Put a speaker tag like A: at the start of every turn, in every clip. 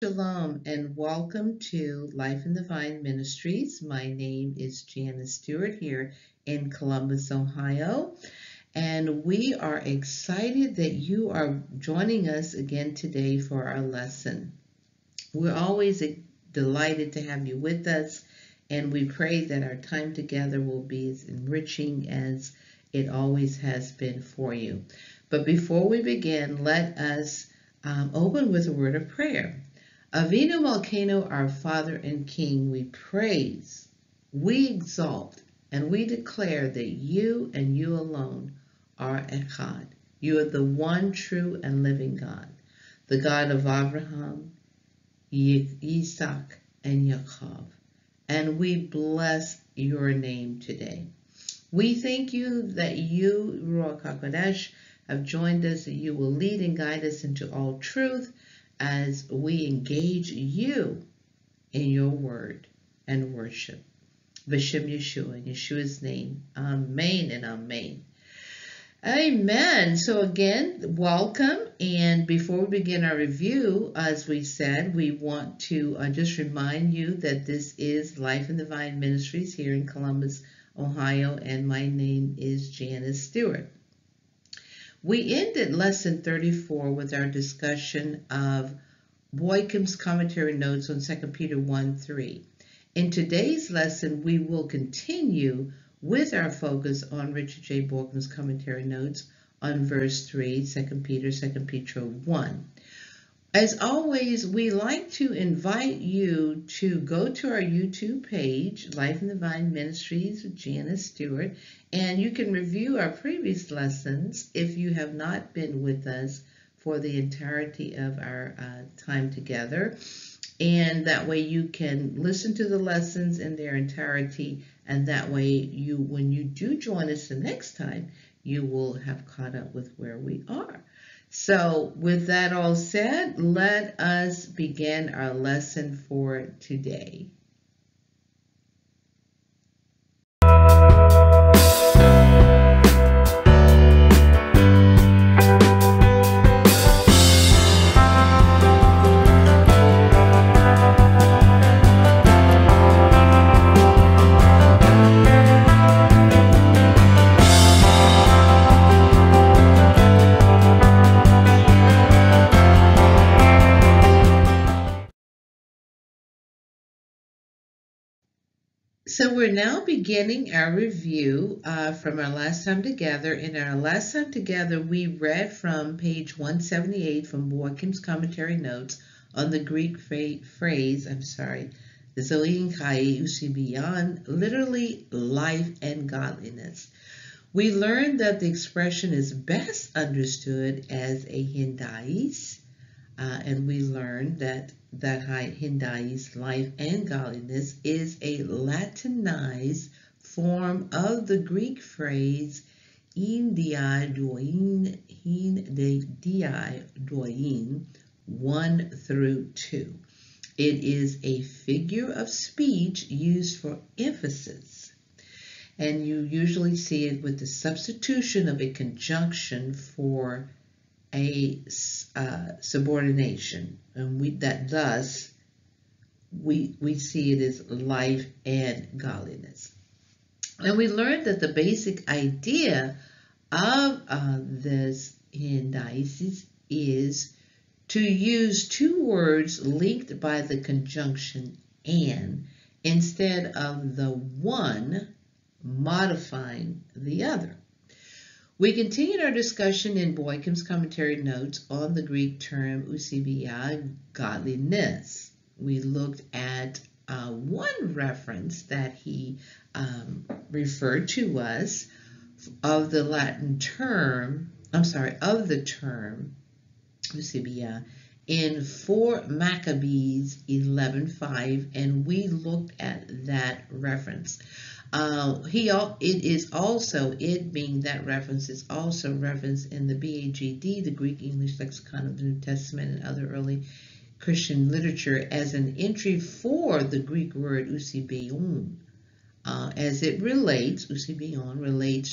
A: Shalom and welcome to Life in the Vine Ministries. My name is Janice Stewart here in Columbus, Ohio, and we are excited that you are joining us again today for our lesson. We're always delighted to have you with us, and we pray that our time together will be as enriching as it always has been for you. But before we begin, let us open with a word of prayer. Avinu Malkeinu, our Father and King, we praise, we exalt, and we declare that you and you alone are Echad. You are the one true and living God, the God of Abraham, Isaac, and Jacob. And we bless your name today. We thank you that you, Ruach HaKodesh, have joined us, that you will lead and guide us into all truth as we engage you in your word and worship. B'Shem Yeshua, in Yeshua's name, amen and amen. Amen. So again, welcome. And before we begin our review, as we said, we want to just remind you that this is Life in the Vine Ministries here in Columbus, Ohio, and my name is Janice Stewart. We ended lesson 34 with our discussion of Bauckham's commentary notes on 2 Peter 1:3. In today's lesson, we will continue with our focus on Richard J. Bauckham's commentary notes on verse 3, 2 Peter 1. As always, we like to invite you to go to our YouTube page, Life in the Vine Ministries with Janice Stewart, and you can review our previous lessons if you have not been with us for the entirety of our time together. And that way you can listen to the lessons in their entirety, and that way when you do join us the next time, you will have caught up with where we are. So with that all said, let us begin our lesson for today. So we're now beginning our review from our last time together. In our last time together, we read from page 178 from Bauckham's commentary notes on the Greek phrase, zoİn Chai eŭsebeian, literally life and godliness. We learned that the expression is best understood as a hindais, and we learned that hindais, life and godliness, is a Latinized form of the Greek phrase in diai doin, diai doin, 1 through 2. It is a figure of speech used for emphasis, and you usually see it with the substitution of a conjunction for a subordination, and we see it as life and godliness. And we learned that the basic idea of this indices is to use two words linked by the conjunction "and" instead of the one modifying the other. We continued our discussion in Bauckham's commentary notes on the Greek term eŭsebeian, godliness. We looked at one reference that he referred to us of the term eŭsebeian in 4 Maccabees 11:5, and we looked at that reference. It being that reference is also referenced in the BAGD, the Greek English Lexicon of the New Testament, and other early Christian literature as an entry for the Greek word eŭsebeion, as it relates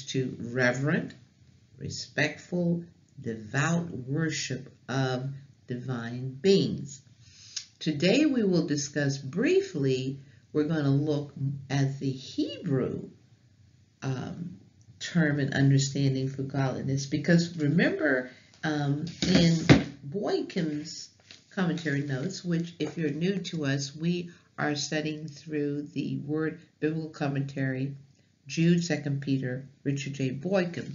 A: to reverent, respectful, devout worship of divine beings. Today we will discuss briefly, we're going to look at the Hebrew term and understanding for godliness, because remember in Bauckham's commentary notes, which if you're new to us, we are studying through the Word Biblical Commentary, Jude, 2 Peter, Richard J. Bauckham,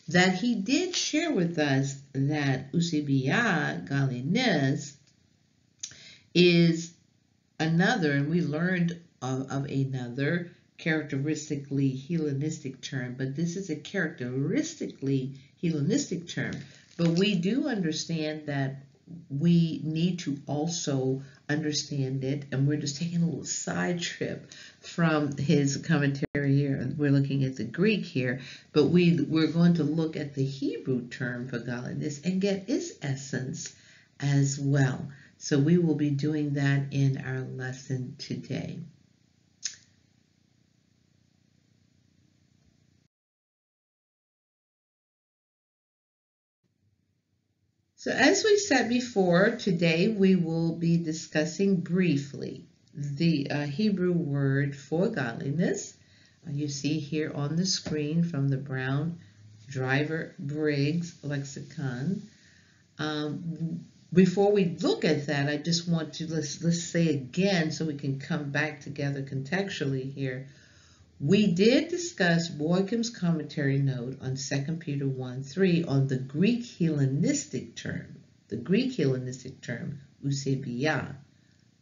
A: that he did share with us that eŭsebia, godliness, is another, and we learned of another characteristically Hellenistic term, but this is a characteristically Hellenistic term. But we do understand that we need to also understand it, and we're just taking a little side trip from his commentary here. We're looking at the Greek here, but we're going to look at the Hebrew term for godliness and get its essence as well. So we will be doing that in our lesson today. So as we said before, today we will be discussing briefly the Hebrew word for godliness. You see here on the screen from the Brown Driver Briggs lexicon. Before we look at that, I just want to, let's say again so we can come back together contextually here. We did discuss Bauckham's commentary note on 2 Peter 1:3 on the Greek Hellenistic term, eŭsebia,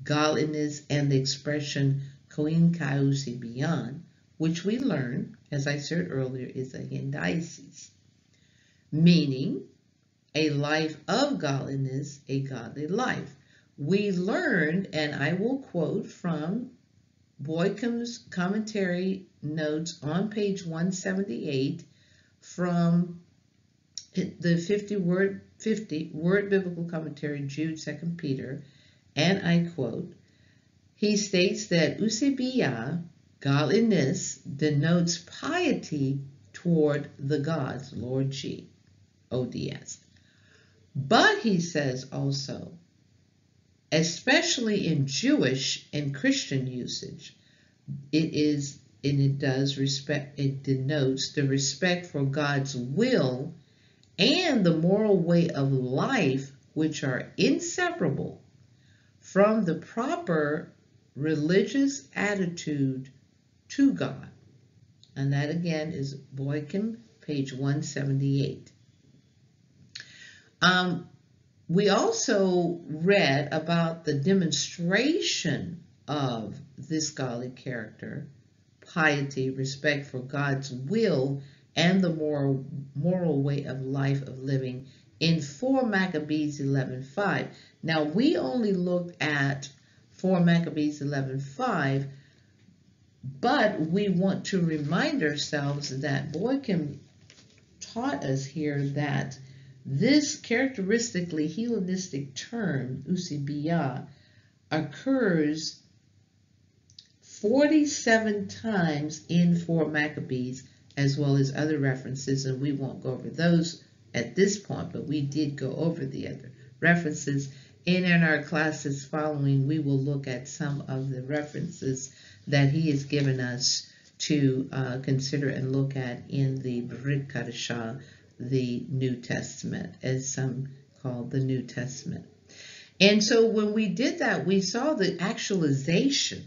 A: godliness, and the expression koin kai eŭseibion, which we learned, as I said earlier, is a hendiasis, meaning a life of godliness, a godly life. We learned, and I will quote from Bauckham's commentary notes on page 178 from the 50 word biblical commentary, Jude, 2 Peter, and I quote, he states that eŭsebia, godliness, denotes piety toward the gods, Lord G, ODS. But he says also, especially in Jewish and Christian usage, it denotes the respect for God's will and the moral way of life, which are inseparable from the proper religious attitude to God. And that again is Bauckham, page 178. We also read about the demonstration of this godly character, piety, respect for God's will, and the moral way of life of living in 4 Maccabees 11:5. Now, we only looked at 4 Maccabees 11:5, but we want to remind ourselves that Bauckham taught us here that this characteristically Hellenistic term, eŭsebia, occurs 47 times in 4 Maccabees, as well as other references, and we won't go over those at this point, but we did go over the other references. And in our classes following, we will look at some of the references that he has given us to consider and look at in the Brit Kadashah, the New Testament, as some call the New Testament. And so when we did that, we saw the actualization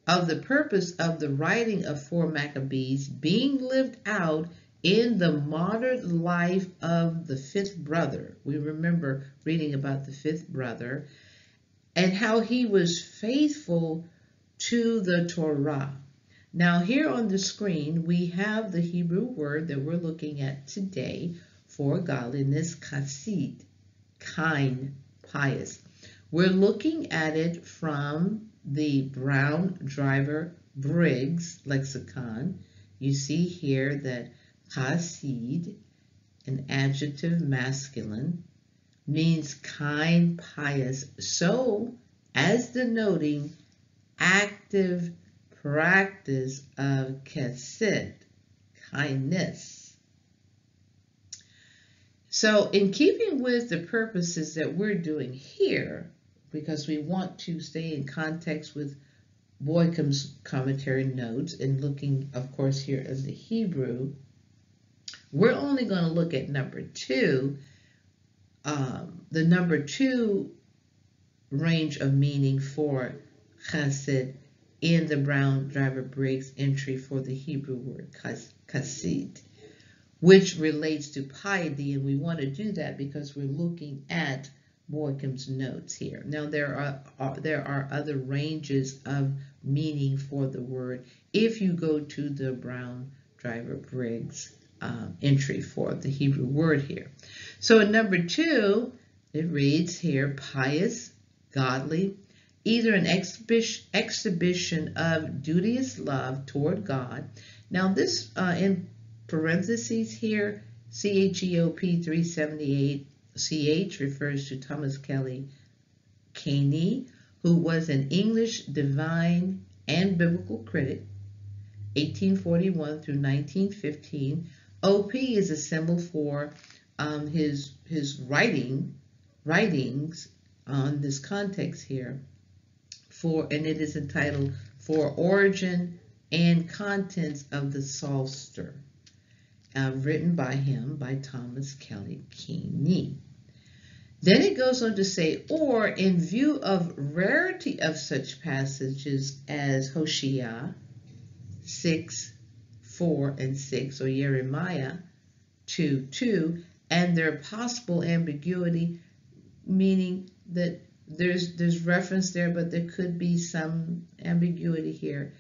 A: of the purpose of the writing of 4 Maccabees being lived out in the martyred life of the 5th brother. We remember reading about the 5th brother and how he was faithful to the Torah. Now here on the screen, we have the Hebrew word that we're looking at today for godliness, chassid, kind, pious. We're looking at it from the Brown Driver Briggs lexicon. You see here that chassid, an adjective masculine, means kind, pious, so as denoting active practice of chesed, kindness. So in keeping with the purposes that we're doing here, because we want to stay in context with Bauckham's commentary notes and looking, of course, here as the Hebrew, we're only going to look at number 2, the number 2 range of meaning for chesed in the Brown Driver Briggs entry for the Hebrew word chesed, which relates to piety, and we want to do that because we're looking at Bauckham's notes here. Now there are other ranges of meaning for the word if you go to the Brown Driver Briggs entry for the Hebrew word here. So in number 2, it reads here, pious, godly, either an exhibition of duteous love toward God. Now this in parentheses here, CHEOP 378, CH refers to Thomas Kelly Caney, who was an English divine and biblical critic, 1841 through 1915. OP is a symbol for his writings on this context here, and it is entitled For Origin and Contents of the Psalter, written by him, by Thomas Kelly Caney. Then it goes on to say, or in view of rarity of such passages as Hosea 6:4 and 6, or Jeremiah 2:2, and their possible ambiguity, meaning that there's reference there, but there could be some ambiguity here.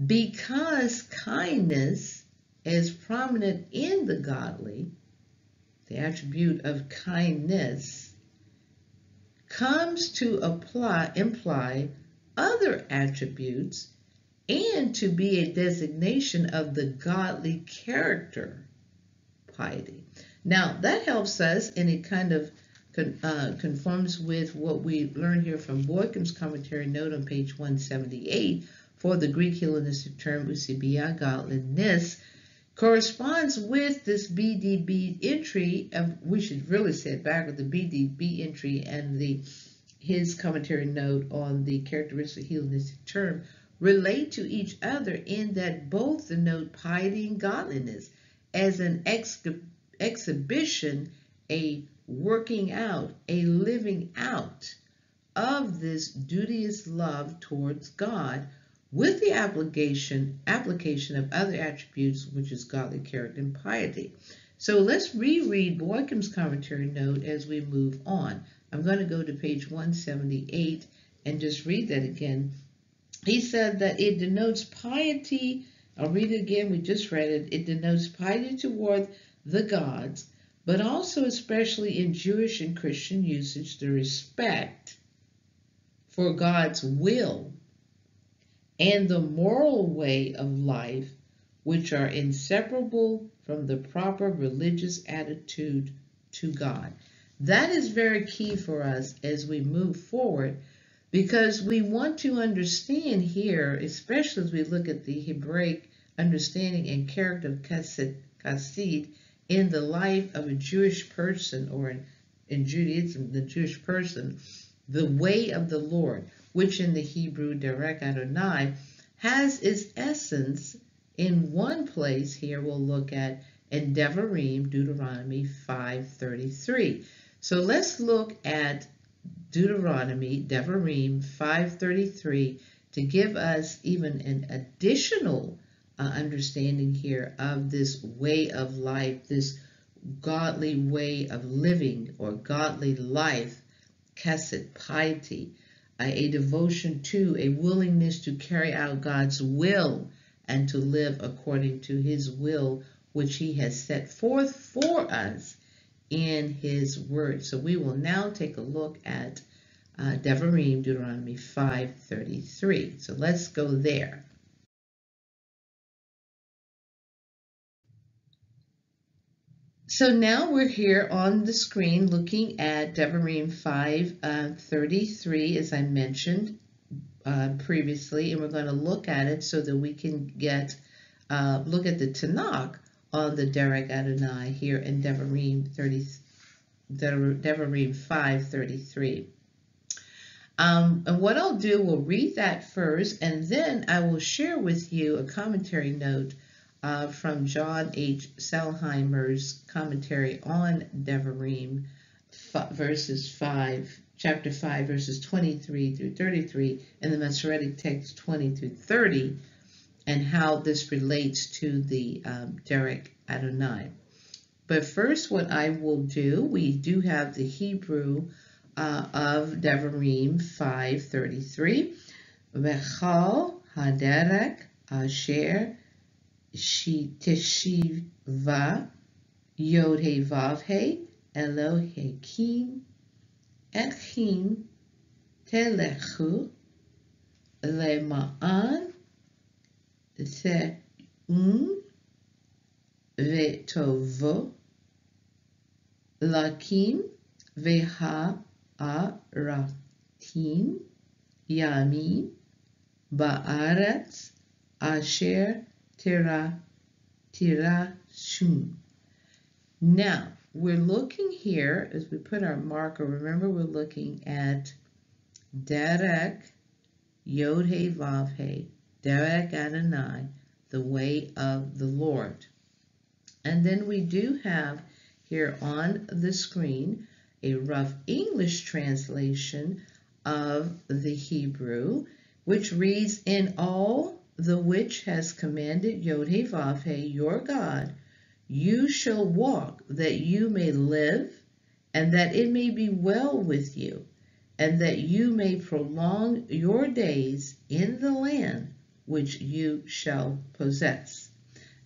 A: Because kindness is prominent in the godly, the attribute of kindness comes to imply other attributes and to be a designation of the godly character, piety. Now that helps us, and it kind of conforms with what we learned here from Bauckham's commentary note on page 178 for the Greek Hellenistic term eŭsebia, godliness, corresponds with this BDB entry. We should really say it back with the BDB entry and his commentary note on the characteristic Hellenistic term relate to each other in that both denote piety and godliness as an exhibition, a working out, a living out of this duteous love towards God, with the application of other attributes, which is godly character and piety. So let's reread Bauckham's commentary note as we move on. I'm going to go to page 178 and just read that again. He said that it denotes piety. I'll read it again. We just read it. It denotes piety toward the gods, but also, especially in Jewish and Christian usage, the respect for God's will and the moral way of life, which are inseparable from the proper religious attitude to God. That is very key for us as we move forward, because we want to understand here, especially as we look at the Hebraic understanding and character of chesed in the life of a Jewish person, or in Judaism, the Jewish person, the way of the Lord, which in the Hebrew, derek Adonai, has its essence in one place here we'll look at in Devarim, Deuteronomy 5:33. So let's look at Devarim 5:33 to give us even an additional understanding here of this way of life, this godly way of living or godly life, chesed, piety, a devotion to, a willingness to carry out God's will and to live according to his will, which he has set forth for us in his word. So we will now take a look at Devarim, Deuteronomy 5:33. So let's go there. So now we're here on the screen looking at Devarim 5:33, as I mentioned previously, and we're going to look at it so that we can get look at the Tanakh on the derek Adonai here in Devarim 5:33. And what I'll do, we'll read that first, and then I will share with you a commentary note from John H. Selheimer's commentary on Devarim, chapter 5, verses 23 through 33, and the Masoretic text 20 through 30, and how this relates to the Derek Adonai. But first, what I will do, we do have the Hebrew of Devarim 5:33. V'chal haderek asher teshiva yod he vav he Elohekim etchim telechu lema'an se'un v'tovo lakim v'ha'aratim yamim ba'aretz asher tirashum. Now, we're looking here, as we put our marker, remember we're looking at Derek Yod He Vav He, Derek Adonai, the way of the Lord. And then we do have here on the screen a rough English translation of the Hebrew, which reads, "In all the which has commanded Yod He Vav He, your God, you shall walk, that you may live, and that it may be well with you, and that you may prolong your days in the land which you shall possess."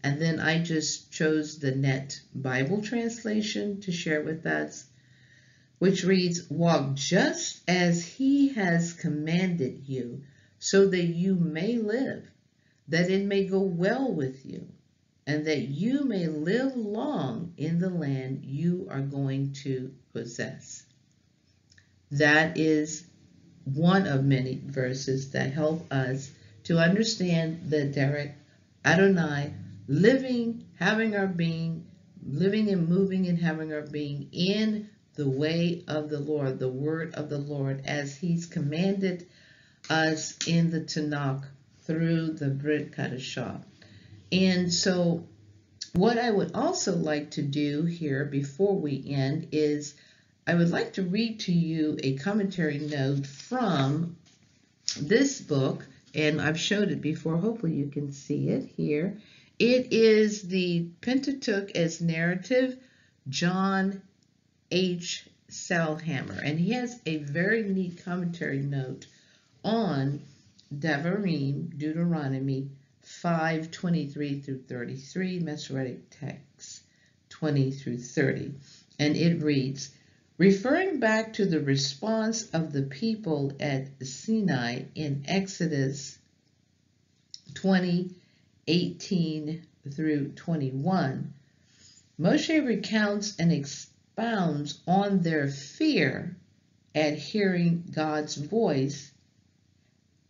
A: And then I just chose the Net Bible translation to share with us, which reads, "Walk just as he has commanded you, so that you may live, that it may go well with you, and that you may live long in the land you are going to possess." That is one of many verses that help us to understand the Derek Adonai, living, having our being, living and moving and having our being in the way of the Lord, the word of the Lord, as he's commanded us in the Tanakh through the Brit Kadashah. And so what I would also like to do here before we end is I would like to read to you a commentary note from this book, and I've showed it before. Hopefully you can see it here. It is the Pentateuch as Narrative, John H. Selhammer, and he has a very neat commentary note on Devarim, Deuteronomy 5:23 through 33, Masoretic text 20 through 30. And it reads, referring back to the response of the people at Sinai in Exodus 20:18 through 21, Moshe recounts and expounds on their fear at hearing God's voice,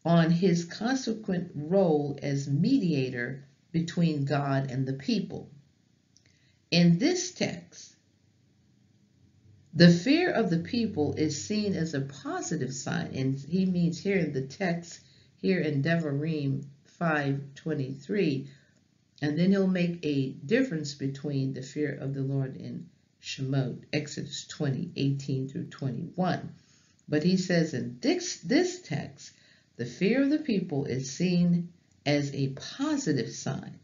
A: on his consequent role as mediator between God and the people. In this text, the fear of the people is seen as a positive sign, and he means here in the text, here in Devarim 5:23, and then he'll make a difference between the fear of the Lord in Shemot, Exodus 20:18 through 21. But he says in this text, the fear of the people is seen as a positive sign.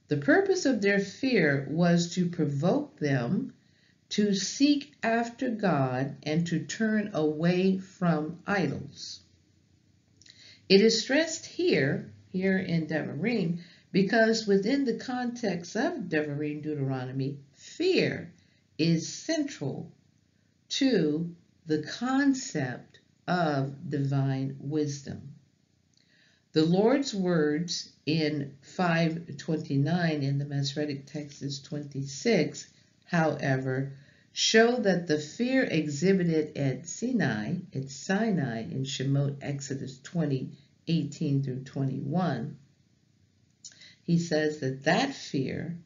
A: The purpose of their fear was to provoke them to seek after God and to turn away from idols. It is stressed here in Devarim, because within the context of Devarim, Deuteronomy, fear is central to the concept of divine wisdom. The Lord's words in 5:29 in the Masoretic text is 26, however, show that the fear exhibited at Sinai in Shemot, Exodus 20:18 through 21, he says that fear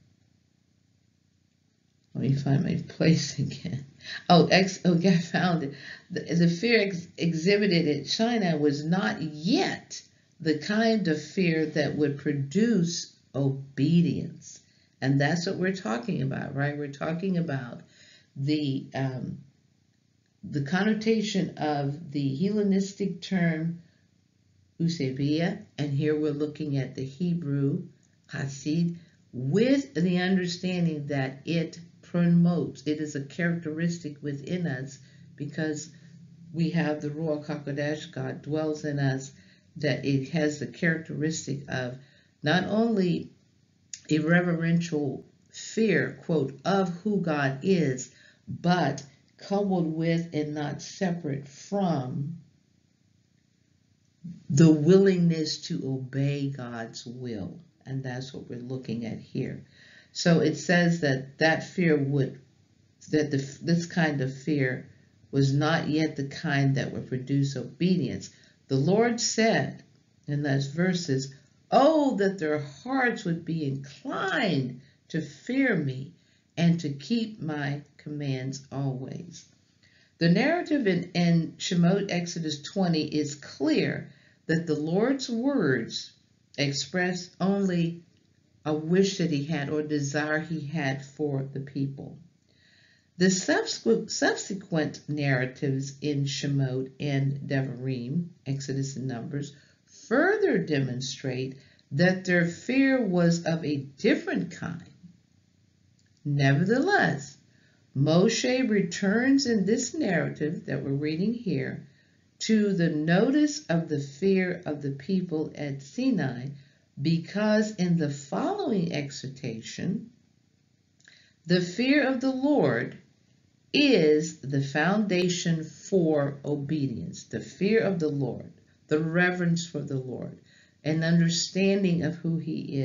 A: Let me find my place again. Okay, I found it. The fear exhibited at Sinai was not yet the kind of fear that would produce obedience. And that's what we're talking about, right? We're talking about the connotation of the Hellenistic term eŭsέβεια, and here we're looking at the Hebrew hasid, with the understanding that it promotes, it is a characteristic within us because we have the Ruach HaKodesh, God dwells in us, that it has the characteristic of not only a reverential fear, quote, of who God is, but coupled with and not separate from the willingness to obey God's will. And that's what we're looking at here. So it says that fear this kind of fear was not yet the kind that would produce obedience. The Lord said in those verses, "Oh, that their hearts would be inclined to fear me and to keep my commands always." The narrative in Shemot Exodus 20 is clear that the Lord's words express only a wish that he had or desire he had for the people. The subsequent narratives in Shemot and Devarim, Exodus and Numbers, further demonstrate that their fear was of a different kind. Nevertheless, Moshe returns in this narrative that we're reading here to the notice of the fear of the people at Sinai, because in the following exhortation, the fear of the Lord is the foundation for obedience. The fear of the Lord, the reverence for the Lord, an understanding of who he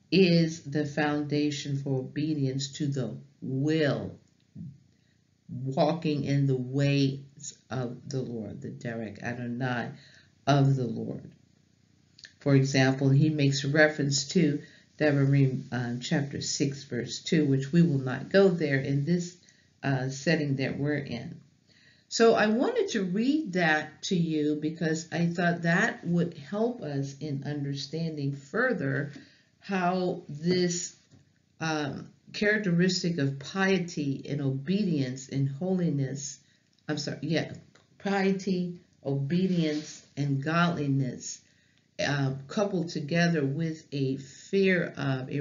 A: is the foundation for obedience to the will, walking in the ways of the Lord, the Derek Adonai of the Lord. For example, he makes reference to Devarim chapter 6, verse 2, which we will not go there in this setting that we're in. So I wanted to read that to you because I thought that would help us in understanding further how this characteristic of piety and obedience and holiness, piety, obedience, and godliness coupled together with a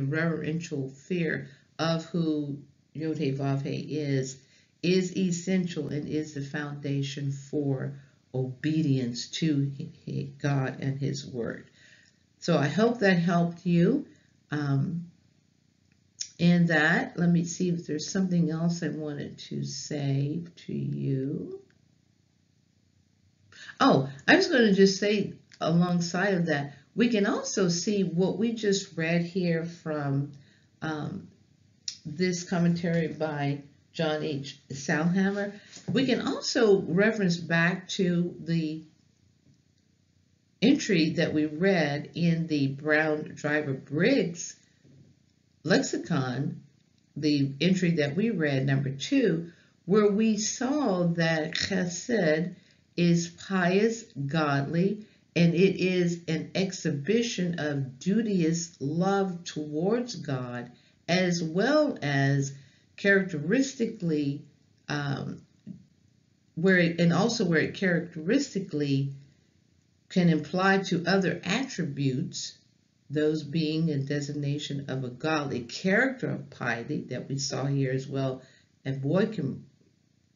A: reverential fear of who Yod-Heh-Vav-Heh is essential and is the foundation for obedience to God and his word. So I hope that helped you. In that, let me see if there's something else I wanted to say to you. Oh, I was going to just say alongside of that, we can also see what we just read here from this commentary by John H. Salhammer. We can also reference back to the entry that we read in the Brown Driver Briggs lexicon, the entry that we read, number 2, where we saw that chesed is pious, godly, and it is an exhibition of duteous love towards God, as well as characteristically where it characteristically can imply to other attributes, those being a designation of a godly character of piety that we saw here as well, and Bauckham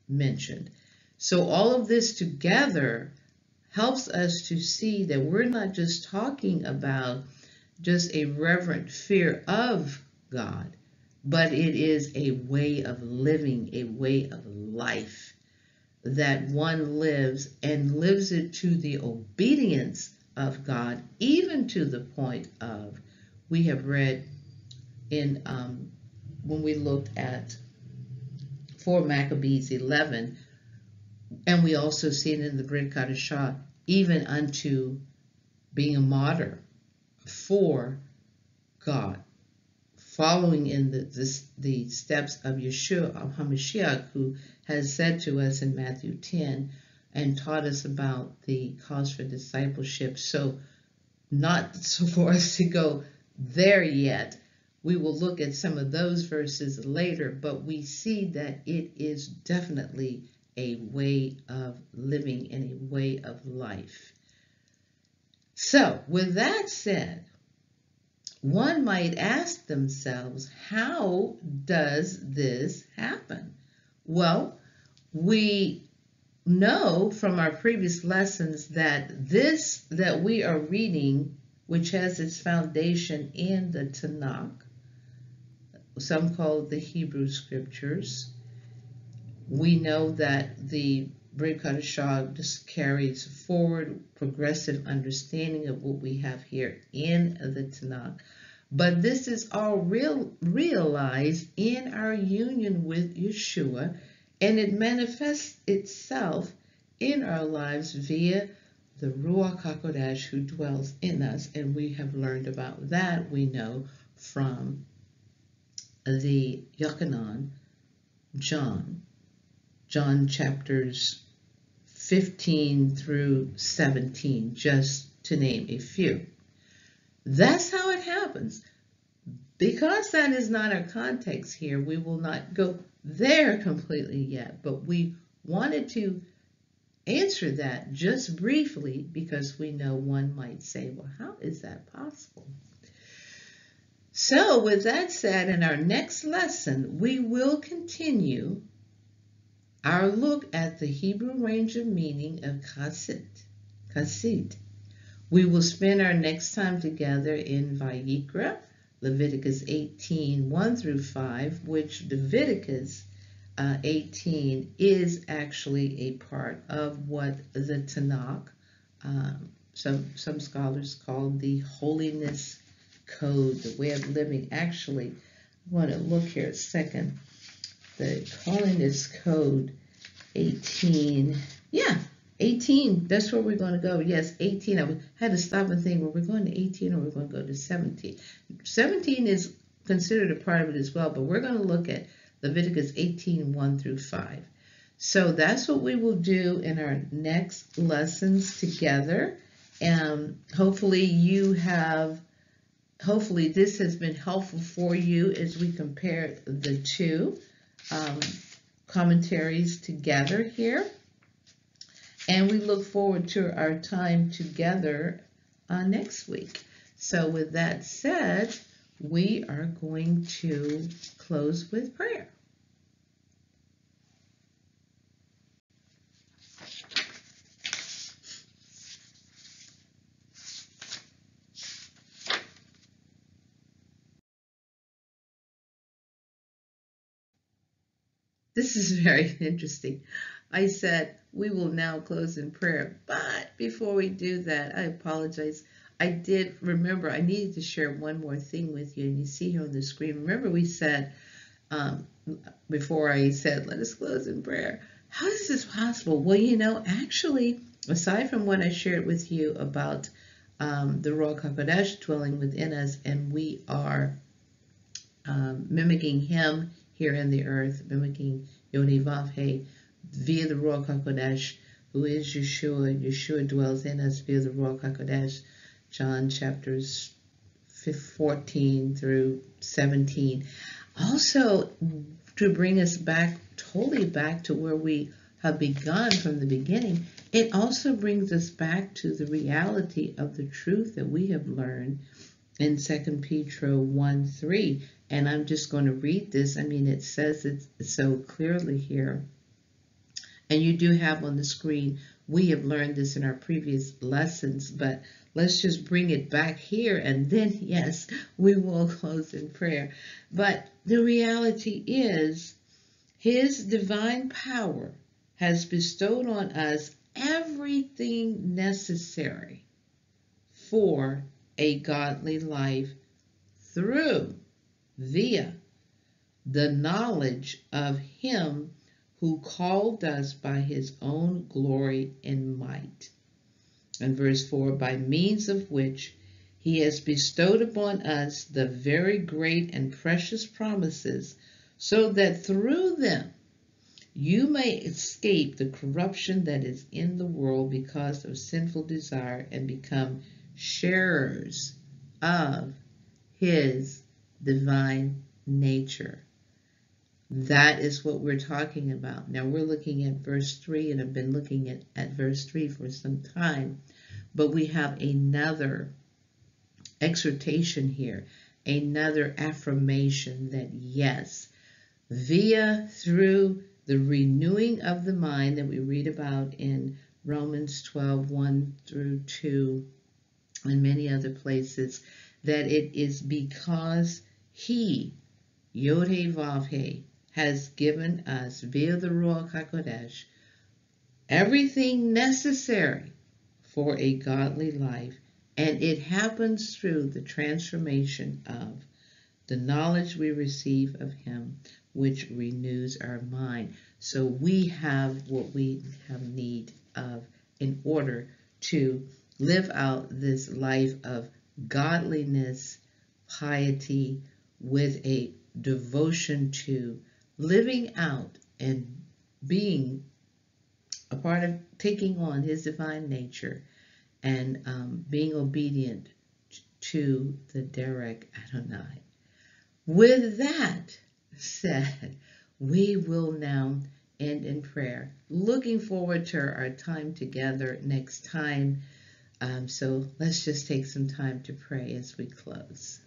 A: mentioned. So all of this together helps us to see that we're not just talking about just a reverent fear of God, but it is a way of living, a way of life that one lives, and lives it to the obedience of God, even to the point of, we have read in when we looked at 4 Maccabees 11, and we also see it in the Brit Kadashah, even unto being a martyr for God, following in the steps of Yeshua, of HaMashiach, who has said to us in Matthew 10 and taught us about the cause for discipleship. So not so for us to go there yet. We will look at some of those verses later, but we see that it is definitely a way of living and a way of life. So, with that said, one might ask themselves, how does this happen? Well, we know from our previous lessons that this that we are reading, which has its foundation in the Tanakh, some call it the Hebrew Scriptures. We know that the Brit Hadashah just carries forward progressive understanding of what we have here in the Tanakh. But this is all realized in our union with Yeshua, and it manifests itself in our lives via the Ruach HaKodesh who dwells in us, and we have learned about that, we know, from the Yochanan, John chapters 15 through 17, just to name a few. That's how it happens. Because that is not our context here, we will not go there completely yet, but we wanted to answer that just briefly because we know one might say, well, how is that possible? So with that said, in our next lesson, we will continue our look at the Hebrew range of meaning of kasit. We will spend our next time together in Vayikra, Leviticus 18, 1 through 5, which Leviticus 18 is actually a part of what the Tanakh, some scholars call the holiness code, the way of living. Actually, I want to look here a second. The holiness code 18, 18, that's where we're going to go. Yes, 18. I had to stop and think, well, we're going to 18 or we're going to go to 17. 17 is considered a part of it as well, but we're going to look at Leviticus 18, 1 through 5. So that's what we will do in our next lessons together. And hopefully this has been helpful for you as we compare the two commentaries together here. And we look forward to our time together next week. So with that said, we are going to close with prayer. This is very interesting. I said we will now close in prayer, but before we do that, I apologize. I did remember I needed to share one more thing with you, and you see here on the screen. Remember we said, before I said, let us close in prayer. How is this possible? Well, actually, aside from what I shared with you about the Ruach HaKodesh dwelling within us, and we are mimicking him here in the earth, mimicking Yoni Vav He, via the Ruach HaKodesh, who is Yeshua. Yeshua dwells in us via the Ruach HaKodesh. John chapters 14 through 17. Also, to bring us back, totally back to where we have begun from the beginning, it also brings us back to the reality of the truth that we have learned in 2 Peter 1:3. And I'm just going to read this. I mean, it says it so clearly here. And you do have on the screen, we have learned this in our previous lessons, but let's just bring it back here, and then, yes, we will close in prayer. But the reality is, his divine power has bestowed on us everything necessary for a godly life via the knowledge of him who called us by his own glory and might. And verse 4, by means of which He has bestowed upon us the very great and precious promises, so that through them you may escape the corruption that is in the world because of sinful desire, and become sharers of his divine nature. That is what we're talking about. Now we're looking at verse 3, and I've been looking at verse 3 for some time, but we have another exhortation here, another affirmation that yes, through the renewing of the mind that we read about in Romans 12, 1 through 2, and many other places, that it is because he, Yod-He Vav-He, has given us, via the Ruach HaKodesh, everything necessary for a godly life, and it happens through the transformation of the knowledge we receive of him, which renews our mind. So we have what we have need of in order to live out this life of godliness, piety, with a devotion to living out and being a part of taking on his divine nature, and being obedient to the Derek Adonai. With that said, we will now end in prayer. Looking forward to our time together next time. So let's just take some time to pray as we close.